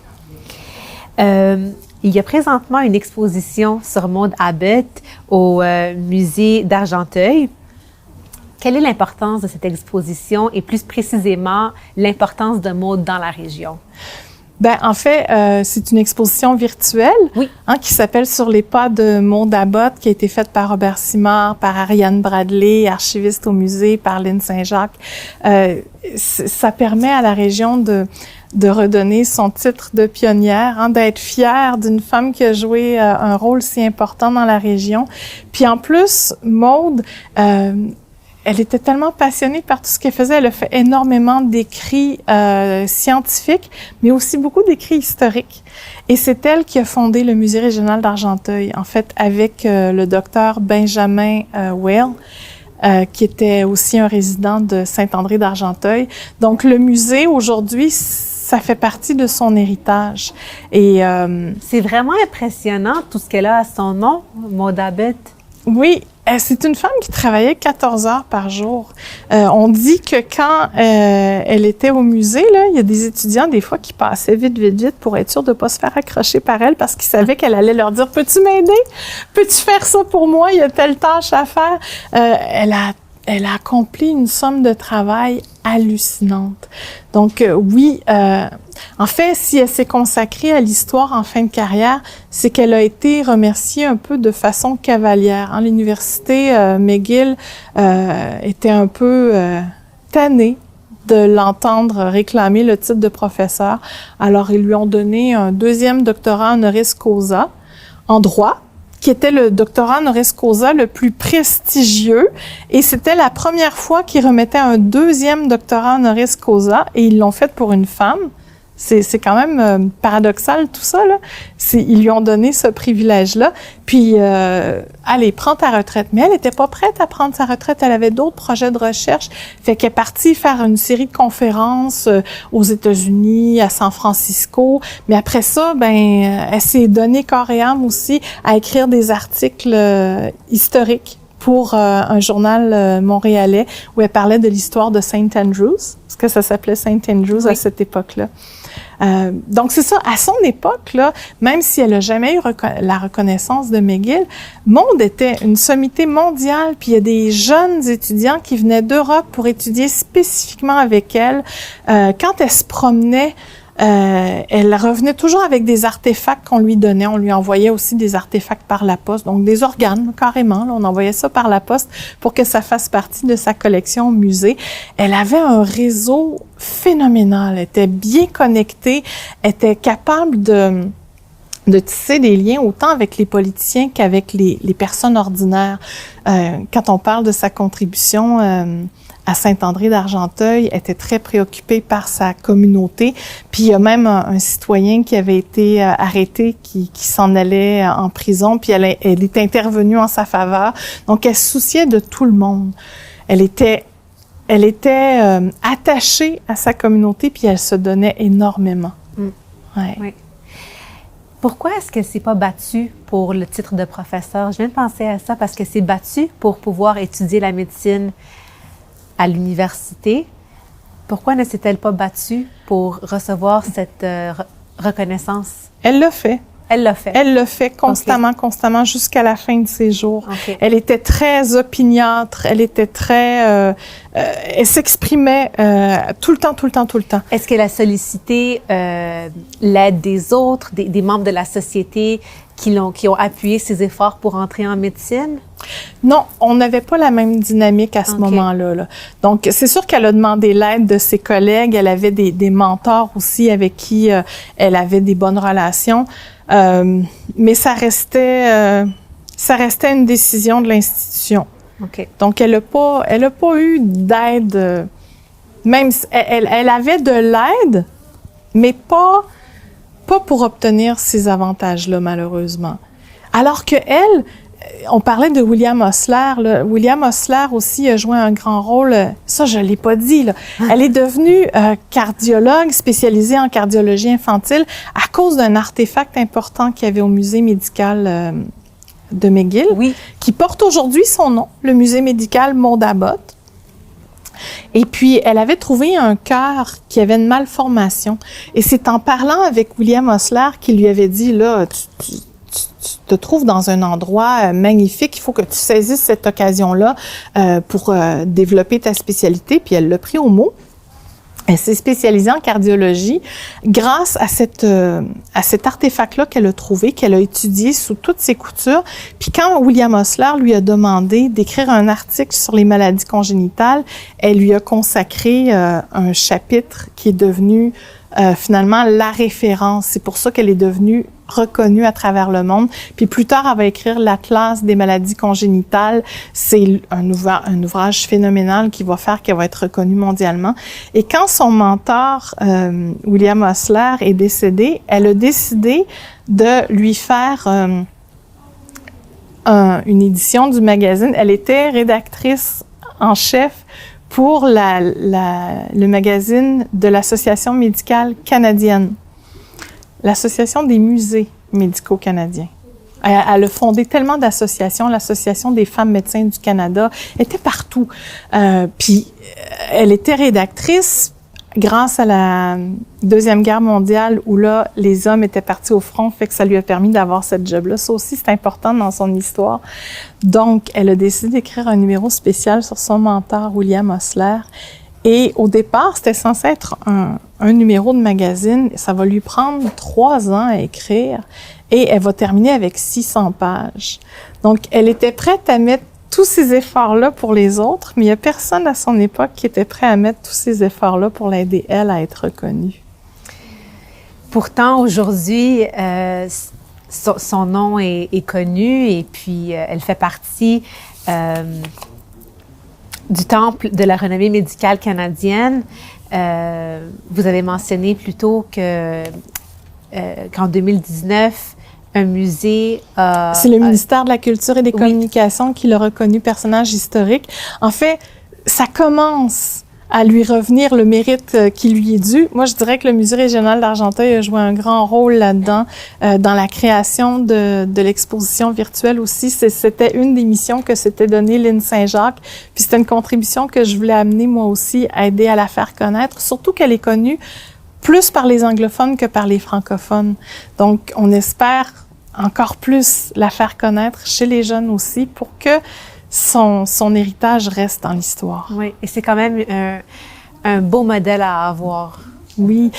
Il y a présentement une exposition sur Maude Abbott au musée d'Argenteuil. Quelle est l'importance de cette exposition et plus précisément l'importance de Maude dans la région? En fait, c'est une exposition virtuelle qui s'appelle « Sur les pas de Maude Abbott », qui a été faite par Robert Simard, par Ariane Bradley, archiviste au musée, par Lynn Saint-Jacques. Ça permet à la région de redonner son titre de pionnière, d'être fière d'une femme qui a joué un rôle si important dans la région. Puis en plus, Maude... elle était tellement passionnée par tout ce qu'elle faisait. Elle a fait énormément d'écrits scientifiques, mais aussi beaucoup d'écrits historiques. Et c'est elle qui a fondé le Musée régional d'Argenteuil, en fait, avec le docteur Benjamin Whale, qui était aussi un résident de Saint-André d'Argenteuil. Donc, le musée, aujourd'hui, ça fait partie de son héritage. Et c'est vraiment impressionnant, tout ce qu'elle a à son nom, Maude Abbott. Oui, c'est une femme qui travaillait 14 heures par jour. On dit que quand elle était au musée, là, il y a des étudiants des fois qui passaient vite pour être sûrs de ne pas se faire accrocher par elle parce qu'ils savaient qu'elle allait leur dire « Peux-tu m'aider? Peux-tu faire ça pour moi? Il y a telle tâche à faire. » Elle elle a accompli une somme de travail hallucinante. Donc oui, en fait, si elle s'est consacrée à l'histoire en fin de carrière, c'est qu'elle a été remerciée un peu de façon cavalière. Hein. L'université McGill était un peu tannée de l'entendre réclamer le titre de professeur. Alors, ils lui ont donné un deuxième doctorat honoris causa en droit, qui était le doctorat honoris causa le plus prestigieux. Et c'était la première fois qu'ils remettaient un deuxième doctorat honoris causa, et ils l'ont fait pour une femme. C'est quand même paradoxal tout ça, là. Ils lui ont donné ce privilège-là. Puis, allez, prends ta retraite. Mais elle n'était pas prête à prendre sa retraite. Elle avait d'autres projets de recherche. Fait qu'elle est partie faire une série de conférences aux États-Unis, à San Francisco. Mais après ça, elle s'est donnée corps et âme aussi à écrire des articles historiques pour un journal montréalais où elle parlait de l'histoire de St. Andrews, parce que ça s'appelait St. Andrews à cette époque-là. Donc, c'est ça. À son époque, là, même si elle n'a jamais eu la reconnaissance de McGill, Maude était une sommité mondiale, puis il y a des jeunes étudiants qui venaient d'Europe pour étudier spécifiquement avec elle. Quand elle se promenait, elle revenait toujours avec des artefacts qu'on lui donnait. On lui envoyait aussi des artefacts par la poste, donc des organes carrément. Là, on envoyait ça par la poste pour que ça fasse partie de sa collection au musée. Elle avait un réseau phénoménal. Elle était bien connectée. Elle était capable de tisser des liens autant avec les politiciens qu'avec les personnes ordinaires. Quand on parle de sa contribution à Saint-André d'Argenteuil, était très préoccupée par sa communauté. Puis il y a même un citoyen qui avait été arrêté, qui s'en allait en prison, puis elle est intervenue en sa faveur. Donc elle se souciait de tout le monde. Elle était attachée à sa communauté, puis elle se donnait énormément. Ouais. Oui. Pourquoi est-ce qu'elle ne s'est pas battue pour le titre de professeur? Je viens de penser à ça parce qu'elle s'est battue pour pouvoir étudier la médecine à l'université. Pourquoi ne s'est-elle pas battue pour recevoir cette reconnaissance? Elle l'a fait. Elle l'a fait. Elle le fait constamment, constamment, jusqu'à la fin de ses jours. Okay. Elle était très opiniâtre, elle était très... elle s'exprimait tout le temps. Est-ce qu'elle a sollicité l'aide des autres, des membres de la société qui ont appuyé ses efforts pour entrer en médecine? Non, on n'avait pas la même dynamique à ce moment-là. Là. Donc, c'est sûr qu'elle a demandé l'aide de ses collègues. Elle avait des mentors aussi avec qui elle avait des bonnes relations. Mais ça restait une décision de l'institution. Okay. Donc, elle a pas eu d'aide. Même elle avait de l'aide, mais pas pour obtenir ces avantages-là, malheureusement. Alors que elle, on parlait de William Osler. Là. William Osler aussi a joué un grand rôle. Ça, je l'ai pas dit. Là. Elle est devenue cardiologue spécialisée en cardiologie infantile à cause d'un artefact important qu'il y avait au musée médical de McGill, qui porte aujourd'hui son nom, le musée médical Maude Abbott. Et puis, elle avait trouvé un cœur qui avait une malformation. Et c'est en parlant avec William Osler qu'il lui avait dit, là, tu te trouves dans un endroit magnifique, il faut que tu saisisses cette occasion-là pour développer ta spécialité. Puis elle l'a pris au mot. Elle s'est spécialisée en cardiologie grâce à cet artefact-là qu'elle a trouvé, qu'elle a étudié sous toutes ses coutures. Puis quand William Osler lui a demandé d'écrire un article sur les maladies congénitales, elle lui a consacré un chapitre qui est devenu finalement la référence. C'est pour ça qu'elle est devenue reconnue à travers le monde. Puis plus tard, elle va écrire l'Atlas des maladies congénitales. C'est un ouvrage phénoménal qui va faire qu'elle va être reconnue mondialement. Et quand son mentor, William Osler, est décédé, elle a décidé de lui faire une édition du magazine. Elle était rédactrice en chef pour le magazine de l'Association médicale canadienne, l'Association des musées médicaux canadiens. Elle a fondé tellement d'associations, l'Association des femmes médecins du Canada, était partout. Puis, elle était rédactrice grâce à la Deuxième Guerre mondiale, où là, les hommes étaient partis au front, fait que ça lui a permis d'avoir cette job-là. Ça aussi, c'est important dans son histoire. Donc, elle a décidé d'écrire un numéro spécial sur son mentor, William Osler. Et au départ, c'était censé être un numéro de magazine. Ça va lui prendre 3 ans à écrire et elle va terminer avec 600 pages. Donc, elle était prête à mettre tous ces efforts-là pour les autres, mais il n'y a personne à son époque qui était prêt à mettre tous ces efforts-là pour l'aider, elle, à être reconnue. Pourtant, aujourd'hui, son nom est connu et puis elle fait partie du temple de la renommée médicale canadienne. Vous avez mentionné plus tôt qu'en 2019, un musée a... C'est le ministère de la Culture et des Communications qui l'a reconnu personnage historique. En fait, ça commence à lui revenir le mérite qui lui est dû. Moi, je dirais que le Musée régional d'Argenteuil a joué un grand rôle là-dedans, dans la création de l'exposition virtuelle aussi. C'était une des missions que s'était donnée Lynn Saint-Jacques. Puis c'était une contribution que je voulais amener moi aussi, à aider à la faire connaître, surtout qu'elle est connue plus par les anglophones que par les francophones. Donc, on espère encore plus la faire connaître chez les jeunes aussi pour que son héritage reste dans l'histoire. Oui, et c'est quand même un beau modèle à avoir. Oui,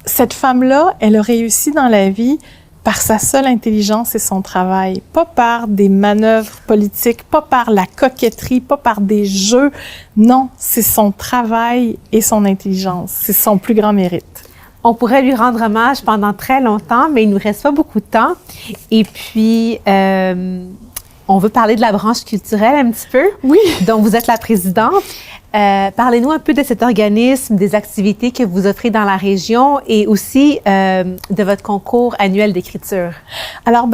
cette femme-là, elle a réussi dans la vie par sa seule intelligence et son travail, pas par des manœuvres politiques, pas par la coquetterie, pas par des jeux. Non, c'est son travail et son intelligence. C'est son plus grand mérite. On pourrait lui rendre hommage pendant très longtemps, mais il nous reste pas beaucoup de temps. Et puis, on veut parler de la branche culturelle un petit peu. Oui. dont vous êtes la présidente. Parlez-nous un peu de cet organisme, des activités que vous offrez dans la région et aussi de votre concours annuel d'écriture. Alors,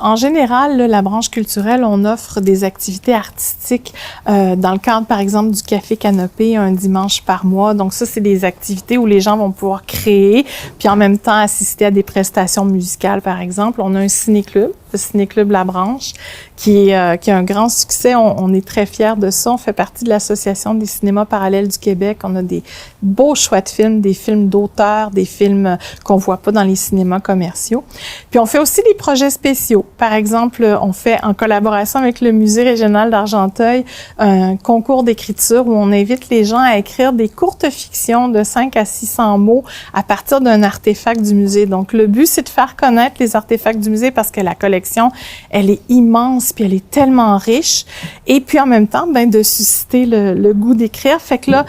en général, là, la branche culturelle, on offre des activités artistiques dans le cadre, par exemple, du Café Canopé un dimanche par mois. Donc ça, c'est des activités où les gens vont pouvoir créer, puis en même temps assister à des prestations musicales, par exemple. On a un ciné-club, le Ciné-club La Branche, qui a un grand succès. On est très fiers de ça. On fait partie de l'Association des cinémas parallèles du Québec. On a des beaux choix de films, des films d'auteurs, des films qu'on voit pas dans les cinémas commerciaux. Puis on fait aussi des projets spéciaux. Par exemple, on fait en collaboration avec le Musée régional d'Argenteuil un concours d'écriture où on invite les gens à écrire des courtes fictions de 5 à 600 mots à partir d'un artefact du musée. Donc le but, c'est de faire connaître les artefacts du musée parce que la collection, elle est immense puis elle est tellement riche. Et puis en même temps, de susciter le goût d'écrire. Fait que là,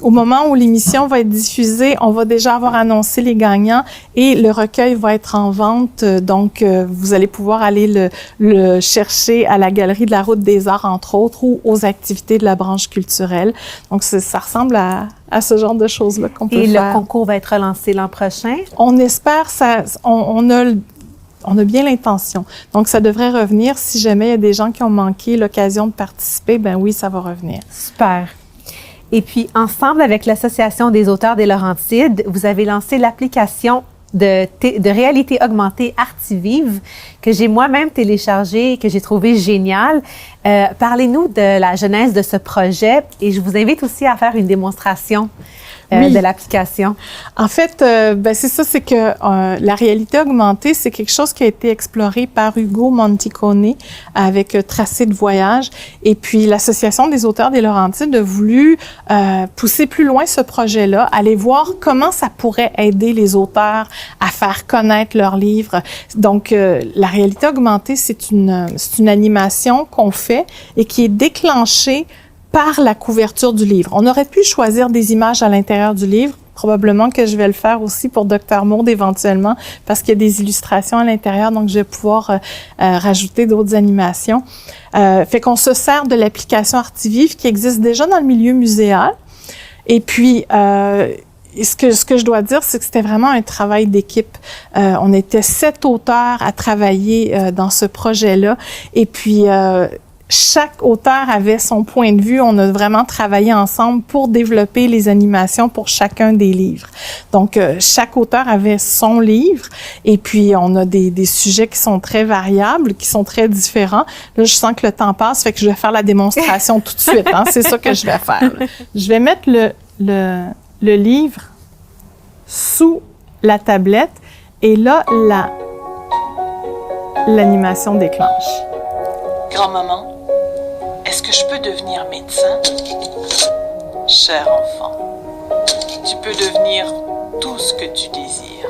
au moment où l'émission va être diffusée, on va déjà avoir annoncé les gagnants et le recueil va être en vente. Donc, vous allez pouvoir aller le chercher à la Galerie de la Route des Arts, entre autres, ou aux activités de la branche culturelle. Donc, ça ressemble à ce genre de choses-là qu'on peut faire. Et le concours va être relancé l'an prochain? On espère ça. On a bien l'intention. Donc, ça devrait revenir. Si jamais il y a des gens qui ont manqué l'occasion de participer, oui, ça va revenir. Super. Et puis, ensemble avec l'Association des auteurs des Laurentides, vous avez lancé l'application de réalité augmentée Artivive que j'ai moi-même téléchargée et que j'ai trouvé géniale. Parlez-nous de la genèse de ce projet et je vous invite aussi à faire une démonstration de l'application. En fait, c'est ça, c'est que la réalité augmentée, c'est quelque chose qui a été exploré par Ugo Monticone avec Tracé de voyage. Et puis, l'Association des auteurs des Laurentides a voulu pousser plus loin ce projet-là, aller voir comment ça pourrait aider les auteurs à faire connaître leurs livres. Donc, la réalité augmentée, c'est une animation qu'on fait et qui est déclenchée par la couverture du livre. On aurait pu choisir des images à l'intérieur du livre. Probablement que je vais le faire aussi pour Dr. Maud éventuellement, parce qu'il y a des illustrations à l'intérieur, donc je vais pouvoir rajouter d'autres animations. Fait qu'on se sert de l'application Artivive qui existe déjà dans le milieu muséal. Et puis, ce que je dois dire, c'est que c'était vraiment un travail d'équipe. On était 7 auteurs à travailler dans ce projet-là. Et puis, chaque auteur avait son point de vue. On a vraiment travaillé ensemble pour développer les animations pour chacun des livres. Donc, chaque auteur avait son livre et puis on a des sujets qui sont très variables, qui sont très différents. Là, je sens que le temps passe, fait que je vais faire la démonstration tout de suite. C'est ça que je vais faire. Je vais mettre le livre sous la tablette et là, l'animation déclenche. Grand-maman, est-ce que je peux devenir médecin? Cher enfant, tu peux devenir tout ce que tu désires.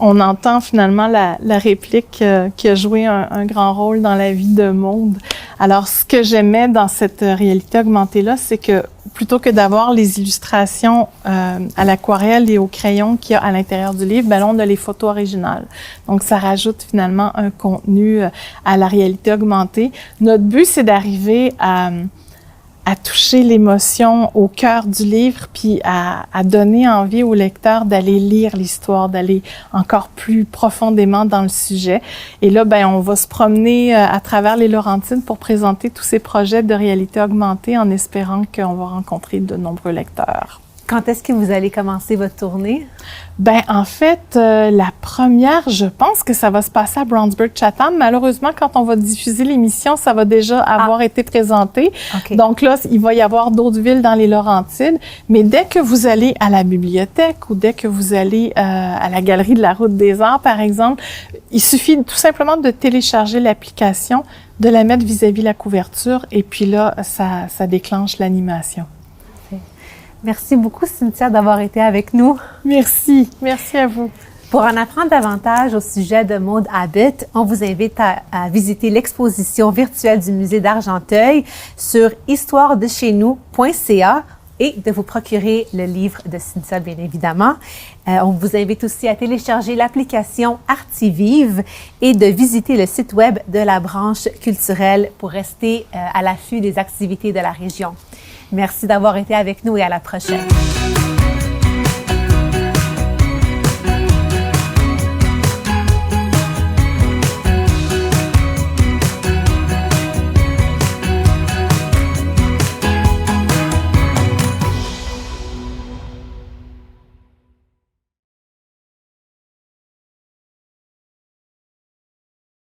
On entend finalement la réplique qui a joué un grand rôle dans la vie de Maude. Alors, ce que j'aimais dans cette réalité augmentée-là, c'est que plutôt que d'avoir les illustrations à l'aquarelle et au crayon qu'il y a à l'intérieur du livre, ben là, on a les photos originales. Donc, ça rajoute finalement un contenu à la réalité augmentée. Notre but, c'est d'arriver à toucher l'émotion au cœur du livre, puis à donner envie au lecteur d'aller lire l'histoire, d'aller encore plus profondément dans le sujet. Et là, ben, on va se promener à travers les Laurentides pour présenter tous ces projets de réalité augmentée en espérant qu'on va rencontrer de nombreux lecteurs. Quand est-ce que vous allez commencer votre tournée? Ben, en fait, la première, je pense que ça va se passer à Brownsburg-Chatham. Malheureusement, quand on va diffuser l'émission, ça va déjà avoir été présenté. Okay. Donc là, il va y avoir d'autres villes dans les Laurentides. Mais dès que vous allez à la bibliothèque ou dès que vous allez à la Galerie de la Route des Arts, par exemple, il suffit tout simplement de télécharger l'application, de la mettre vis-à-vis la couverture et puis là, ça déclenche l'animation. Merci beaucoup, Cynthia, d'avoir été avec nous. Merci. Merci à vous. Pour en apprendre davantage au sujet de Maude Abbott, on vous invite à visiter l'exposition virtuelle du Musée d'Argenteuil sur histoiredecheznous.ca et de vous procurer le livre de Cynthia, bien évidemment. On vous invite aussi à télécharger l'application Artivive et de visiter le site web de la branche culturelle pour rester à l'affût des activités de la région. Merci d'avoir été avec nous et à la prochaine.